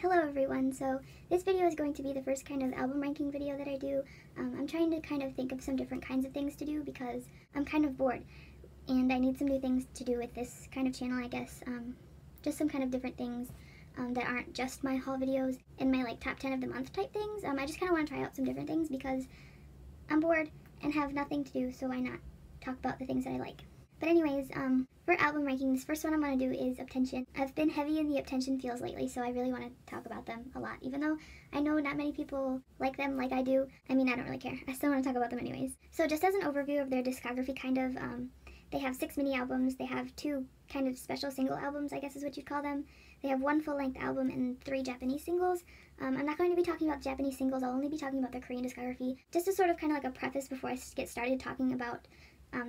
Hello everyone, so this video is going to be the first kind of album ranking video that I do. I'm trying to kind of think of some different kinds of things to do because I'm kind of bored and I need some new things to do with this kind of channel, I guess. Just some kind of different things that aren't just my haul videos and my like top 10 of the month type things. I just kind of want to try out some different things because I'm bored and have nothing to do, so why not talk about the things that I like. But anyways, for album rankings, the first one I'm going to do is Up10tion. I've been heavy in the Up10tion feels lately, so I really want to talk about them a lot. Even though I know not many people like them like I do, I mean, I don't really care. I still want to talk about them anyways. So just as an overview of their discography, kind of, they have 6 mini albums. They have 2 kind of special single albums, I guess is what you'd call them. They have 1 full-length album and 3 Japanese singles. I'm not going to be talking about Japanese singles. I'll only be talking about their Korean discography. Just as sort of kind of like a preface before I get started talking about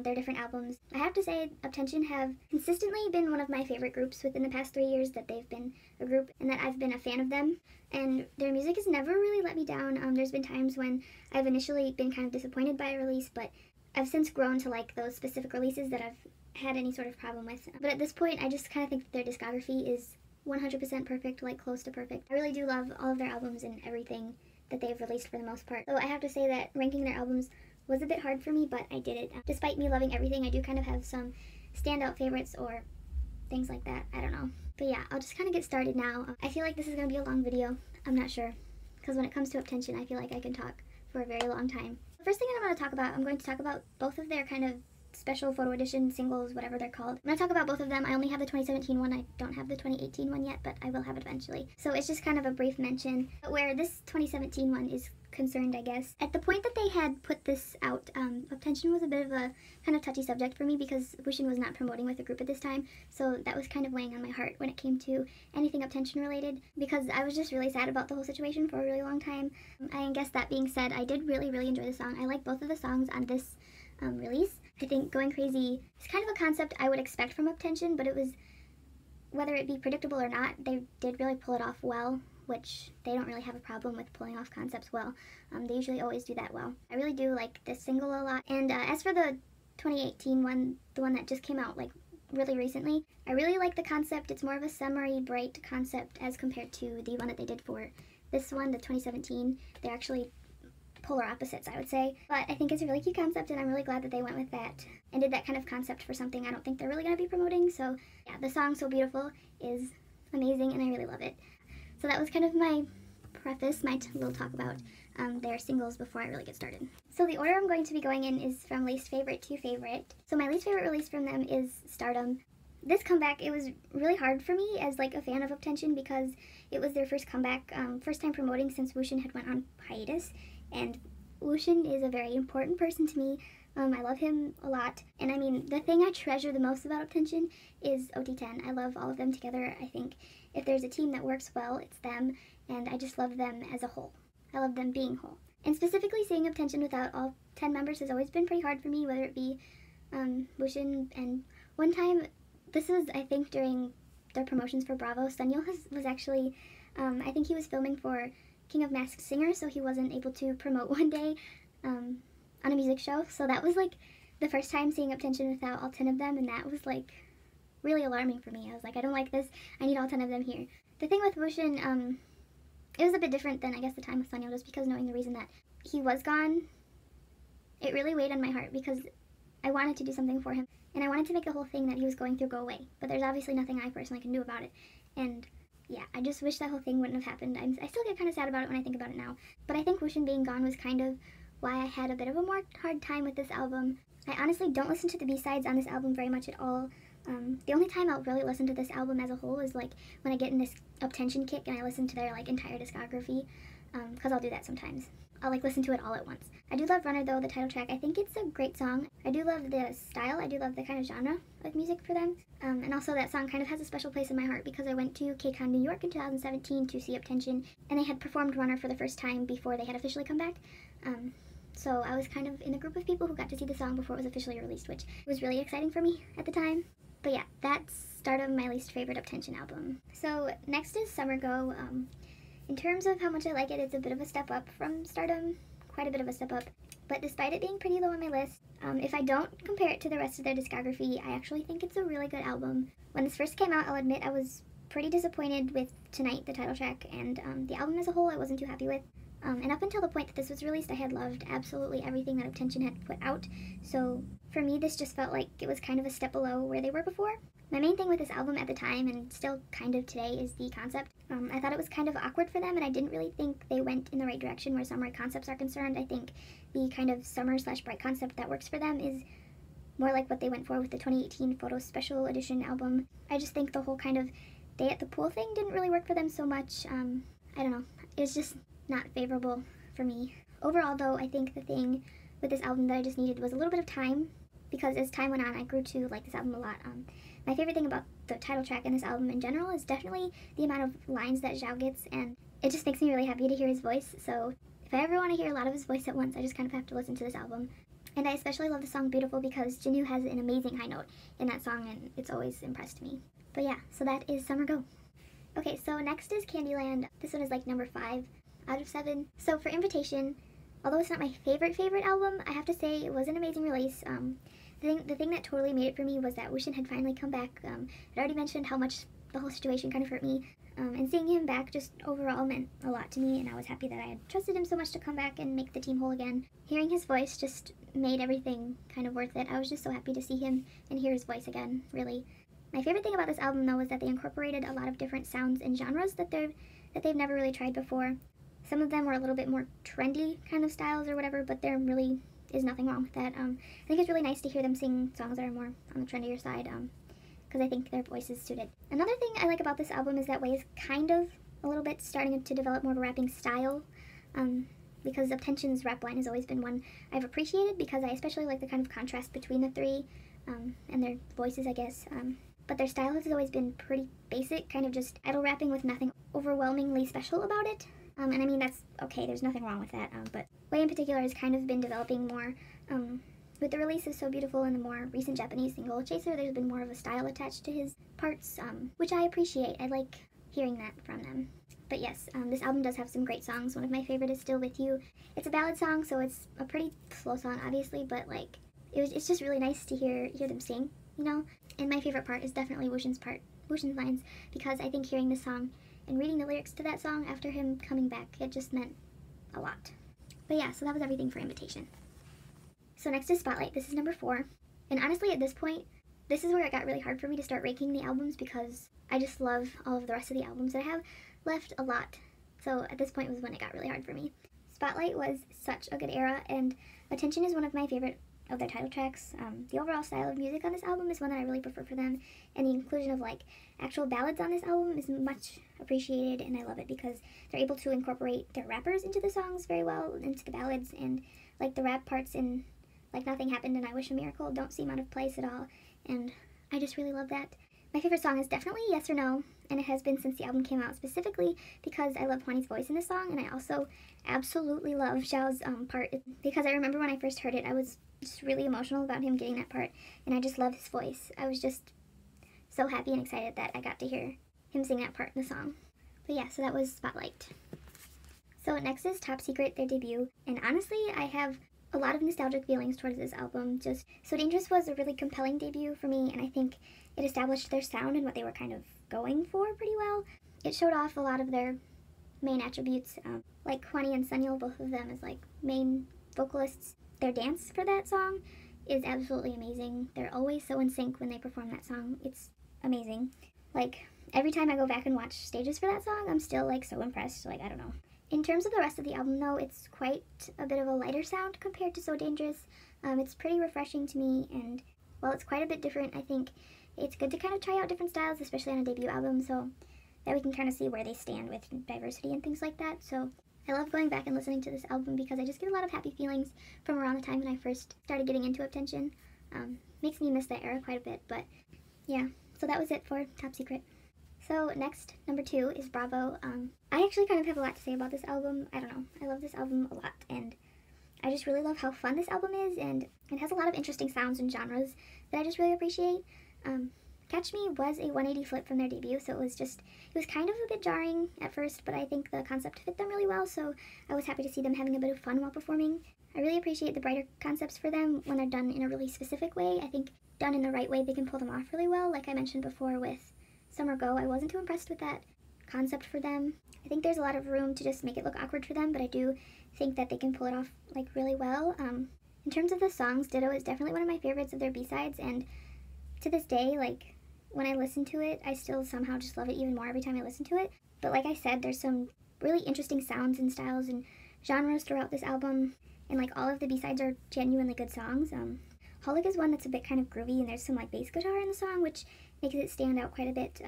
their different albums. I have to say, Up10tion have consistently been one of my favorite groups within the past 3 years that they've been a group and that I've been a fan of them. And their music has never really let me down. There's been times when I've initially been kind of disappointed by a release, but I've since grown to like those specific releases that I've had any sort of problem with. But at this point, I just kind of think that their discography is 100% perfect, like close to perfect. I really do love all of their albums and everything that they've released for the most part. So I have to say that ranking their albums was a bit hard for me, but I did it. Despite me loving everything, I do kind of have some standout favorites or things like that. I don't know. But yeah, I'll just kind of get started now. I feel like this is going to be a long video. I'm not sure. Because when it comes to Up10tion, I feel like I can talk for a very long time. The first thing that I'm going to talk about both of their kind of special photo edition singles, whatever they're called. I'm going to talk about both of them. I only have the 2017 one. I don't have the 2018 one yet, but I will have it eventually. So it's just kind of a brief mention. Where this 2017 one is concerned, I guess. At the point that they had put this out, Up10tion was a bit of a kind of touchy subject for me because Wushin was not promoting with the group at this time, so that was kind of weighing on my heart when it came to anything Up10tion related because I was just really sad about the whole situation for a really long time. I guess that being said, I did really enjoy the song. I like both of the songs on this release. I think Going Crazy is kind of a concept I would expect from Up10tion, but it was, whether it be predictable or not, they did really pull it off well, which they don't really have a problem with pulling off concepts well. They usually always do that well. I really do like this single a lot. And as for the 2018 one, the one that just came out like really recently, I really like the concept. It's more of a summery, bright concept as compared to the one that they did for this one, the 2017. They're actually polar opposites, I would say. But I think it's a really cute concept and I'm really glad that they went with that and did that kind of concept for something I don't think they're really going to be promoting. So yeah, the song So Beautiful is amazing and I really love it. So that was kind of my preface, my little talk about their singles before I really get started. So the order I'm going to be going in is from least favorite to favorite. So my least favorite release from them is Stardom. This comeback, it was really hard for me as like a fan of Up10tion because it was their first comeback, first time promoting since Wushin had went on hiatus. And Wushin is a very important person to me. I love him a lot. And I mean, the thing I treasure the most about Up10tion is OT10. I love all of them together. I think if there's a team that works well, it's them. And I just love them as a whole. I love them being whole. And specifically seeing Up10tion without all 10 members has always been pretty hard for me, whether it be Wushin. And one time, this was, I think, during their promotions for Bravo, Sunyeol was actually, I think he was filming for King of Masked Singer, so he wasn't able to promote one day on a music show. So that was like the first time seeing Up10tion without all 10 of them, and that was like really alarming for me. I was like, I don't like this. I need all 10 of them here. The thing with Wushin, it was a bit different than I guess the time with Sunyeol, just because knowing the reason that he was gone, it really weighed on my heart because I wanted to do something for him, and I wanted to make the whole thing that he was going through go away. But there's obviously nothing I personally can do about it, and yeah, I just wish that whole thing wouldn't have happened. I still get kind of sad about it when I think about it now. But I think Wushin being gone was kind of why I had a bit of a more hard time with this album. I honestly don't listen to the B-sides on this album very much at all. The only time I'll really listen to this album as a whole is like when I get in this Up10tion kick and I listen to their like entire discography, because I'll do that sometimes. I'll like listen to it all at once. I do love Runner though, the title track. I think it's a great song. I do love the style. I do love the kind of genre of music for them. And also that song kind of has a special place in my heart because I went to KCON New York in 2017 to see Up10tion, and they had performed Runner for the first time before they had officially come back. So I was kind of in a group of people who got to see the song before it was officially released, which was really exciting for me at the time. But yeah, that's Stardom, my least favorite Up10tion album. So next is Summer Go. In terms of how much I like it, it's a bit of a step up from Stardom, quite a bit of a step up. But despite it being pretty low on my list, if I don't compare it to the rest of their discography, I actually think it's a really good album. When this first came out, I'll admit I was pretty disappointed with Tonight, the title track, and the album as a whole I wasn't too happy with. And up until the point that this was released, I had loved absolutely everything that Up10tion had put out, so for me this just felt like it was kind of a step below where they were before. My main thing with this album at the time, and still kind of today, is the concept. I thought it was kind of awkward for them, and I didn't really think they went in the right direction where summer concepts are concerned. I think the kind of summer/bright concept that works for them is more like what they went for with the 2018 Photo Special Edition album. I just think the whole kind of day at the pool thing didn't really work for them so much. I don't know, it's just not favorable for me. Overall though, I think the thing with this album that I just needed was a little bit of time, because as time went on I grew to like this album a lot. My favorite thing about the title track in this album in general is definitely the amount of lines that Zhao gets, and it just makes me really happy to hear his voice, so if I ever want to hear a lot of his voice at once, I just kind of have to listen to this album. And I especially love the song Beautiful because Jinwoo has an amazing high note in that song, and it's always impressed me. But yeah, so that is Summer Go. Okay, so next is Candyland. This one is like number 5 out of 7. So for Invitation, although it's not my favorite album, I have to say it was an amazing release. The thing that totally made it for me was that Wushin had finally come back. I'd already mentioned how much the whole situation kind of hurt me, and seeing him back just overall meant a lot to me, and I was happy that I had trusted him so much to come back and make the team whole again. Hearing his voice just made everything kind of worth it. I was just so happy to see him and hear his voice again, really. My favorite thing about this album though was that they incorporated a lot of different sounds and genres that they've never really tried before. Some of them were a little bit more trendy kind of styles or whatever, but there really is nothing wrong with that. I think it's really nice to hear them sing songs that are more on the trendier side, because I think their voices suit it. Another thing I like about this album is that Wei is kind of a little bit starting to develop more of a rapping style, because Up10tion's rap line has always been one I've appreciated, because I especially like the kind of contrast between the three, and their voices, I guess. But their style has always been pretty basic, kind of just idle rapping with nothing overwhelmingly special about it. And I mean, that's okay, there's nothing wrong with that, but Wei in particular has kind of been developing more. With the release of So Beautiful and the more recent Japanese single Chaser, there's been more of a style attached to his parts, which I appreciate. I like hearing that from them. But yes, this album does have some great songs. One of my favorite is Still With You. It's a ballad song, so it's a pretty slow song, obviously, but like, it's just really nice to hear them sing, you know? And my favorite part is definitely Wushin's lines, because I think hearing this song and reading the lyrics to that song after him coming back, it just meant a lot. But yeah, so that was everything for Invitation. So next is Spotlight. This is number 4. And honestly, at this point, this is where it got really hard for me to start ranking the albums, because I just love all of the rest of the albums that I have left a lot. So at this point was when it got really hard for me. Spotlight was such a good era, and Attention is one of my favorite of their title tracks. The overall style of music on this album is one that I really prefer for them, and the inclusion of like actual ballads on this album is much appreciated, and I love it because they're able to incorporate their rappers into the songs very well, into the ballads, and like the rap parts in like Nothing Happened and I Wish a Miracle don't seem out of place at all, and I just really love that. My favorite song is definitely Yes or No, and it has been since the album came out, specifically because I love Hwani's voice in this song, and I also absolutely love Zhao's part, because I remember when I first heard it, I was just really emotional about him getting that part, and I just love his voice. I was just so happy and excited that I got to hear him sing that part in the song. But yeah, so that was Spotlight. So next is Top Secret, their debut, and honestly, I have a lot of nostalgic feelings towards this album. Just So Dangerous was a really compelling debut for me, and I think it established their sound and what they were kind of going for pretty well. It showed off a lot of their main attributes, like Hwani and Sunil, both of them as like main vocalists. Their dance for that song is absolutely amazing. They're always so in sync when they perform that song. It's amazing. Like, every time I go back and watch stages for that song, I'm still like so impressed. Like, I don't know. In terms of the rest of the album though, it's quite a bit of a lighter sound compared to So Dangerous. It's pretty refreshing to me, and while it's quite a bit different, I think it's good to kind of try out different styles, especially on a debut album, so that we can kind of see where they stand with diversity and things like that. So I love going back and listening to this album because I just get a lot of happy feelings from around the time when I first started getting into Up10tion. Makes me miss that era quite a bit, but yeah, so that was it for Top Secret. So next, number 2 is Bravo. I actually kind of have a lot to say about this album. I don't know, I love this album a lot, and I just really love how fun this album is, and it has a lot of interesting sounds and genres that I just really appreciate. Catch Me was a 180 flip from their debut, so it was kind of a bit jarring at first, but I think the concept fit them really well, so I was happy to see them having a bit of fun while performing. I really appreciate the brighter concepts for them when they're done in a really specific way. I think done in the right way, they can pull them off really well, like I mentioned before with Summer Go, I wasn't too impressed with that concept for them. I think there's a lot of room to just make it look awkward for them, but I do think that they can pull it off like really well. In terms of the songs, Ditto is definitely one of my favorites of their B-sides, and to this day, like, when I listen to it, I still somehow just love it even more every time I listen to it. But like I said, there's some really interesting sounds and styles and genres throughout this album, and like all of the B-sides are genuinely good songs. Holic is one that's a bit kind of groovy, and there's some like bass guitar in the song, which makes it stand out quite a bit.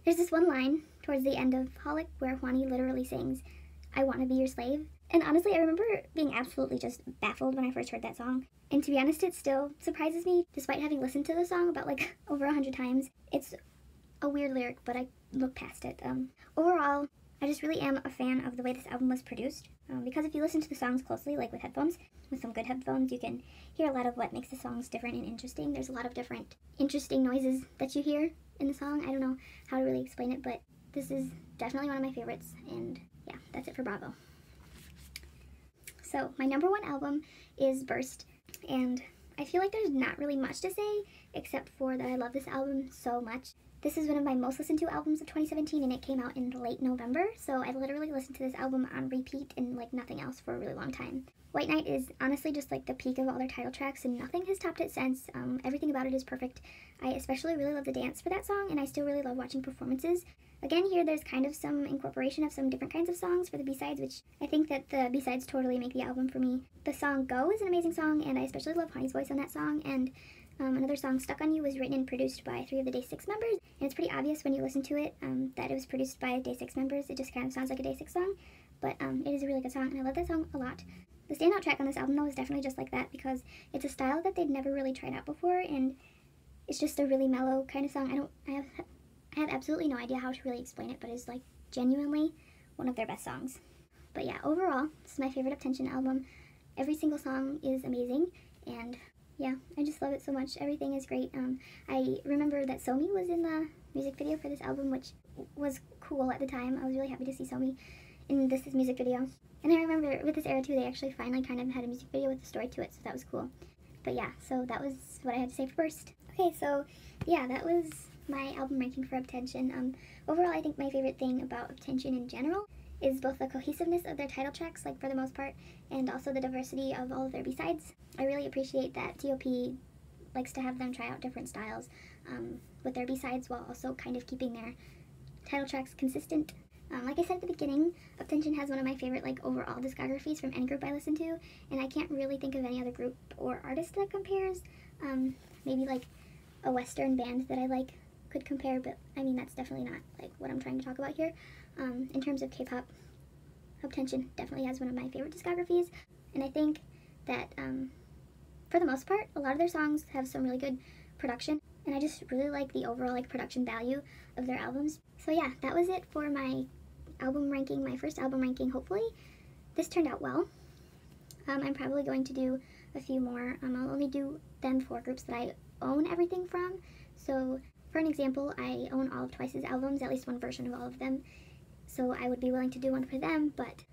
There's this one line towards the end of Holic where Hwani literally sings, "I want to be your slave." And honestly, I remember being absolutely just baffled when I first heard that song. And to be honest, it still surprises me, despite having listened to the song about like over 100 times. It's a weird lyric, but I look past it. Overall, I just really am a fan of the way this album was produced. Because if you listen to the songs closely, like with headphones, with some good headphones, you can hear a lot of what makes the songs different and interesting. There's a lot of different interesting noises that you hear in the song. I don't know how to really explain it, but this is definitely one of my favorites. And yeah, that's it for Bravo. So my number one album is Burst, and I feel like there's not really much to say except for that I love this album so much. This is one of my most listened to albums of 2017, and it came out in late November, so I literally listened to this album on repeat and like nothing else for a really long time. White Night is honestly just like the peak of all their title tracks, and nothing has topped it since. Everything about it is perfect. I especially really love the dance for that song, and I still really love watching performances. Again, here there's kind of some incorporation of some different kinds of songs for the B-sides, which I think that the B-sides totally make the album for me. The song Go is an amazing song, and I especially love Hwani's voice on that song, and another song, Stuck on You, was written and produced by 3 of the Day 6 members, and it's pretty obvious when you listen to it that it was produced by Day 6 members. It just kind of sounds like a Day 6 song, but it is a really good song, and I love that song a lot. The standout track on this album, though, is definitely Just Like That, because it's a style that they'd never really tried out before, and it's just a really mellow kind of song. I have absolutely no idea how to really explain it, but it's like genuinely one of their best songs. But yeah, overall, this is my favorite Up10tion album. Every single song is amazing, and yeah, I just love it so much. Everything is great. I remember that Somi was in the music video for this album, which was cool at the time. I was really happy to see Somi in this music video. And I remember with this era too, they actually finally kind of had a music video with a story to it, so that was cool. But yeah, so that was what I had to say first. Okay, so yeah, that was my album ranking for Up10tion. Overall, I think my favorite thing about Up10tion in general is both the cohesiveness of their title tracks, like for the most part, and also the diversity of all of their B-sides. I really appreciate that T.O.P likes to have them try out different styles with their B-sides while also kind of keeping their title tracks consistent. Like I said at the beginning, Up10tion has one of my favorite like overall discographies from any group I listen to, and I can't really think of any other group or artist that compares. Maybe like a Western band that I like could compare, but I mean that's definitely not like what I'm trying to talk about here. In terms of K-pop, Up10tion definitely has one of my favorite discographies, and I think that for the most part, a lot of their songs have some really good production, and I just really like the overall like production value of their albums. So yeah, that was it for my album ranking, my first album ranking. Hopefully this turned out well. I'm probably going to do a few more. I'll only do them for groups that I own everything from. So for an example, I own all of Twice's albums, at least one version of all of them. So I would be willing to do one for them, but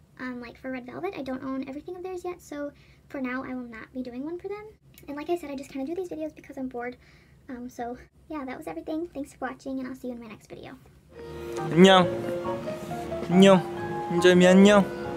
like for Red Velvet, I don't own everything of theirs yet, so for now I will not be doing one for them. And like I said, I just kind of do these videos because I'm bored. So yeah, that was everything. Thanks for watching, and I'll see you in my next video. 안녕. 안녕. 인절미 안녕.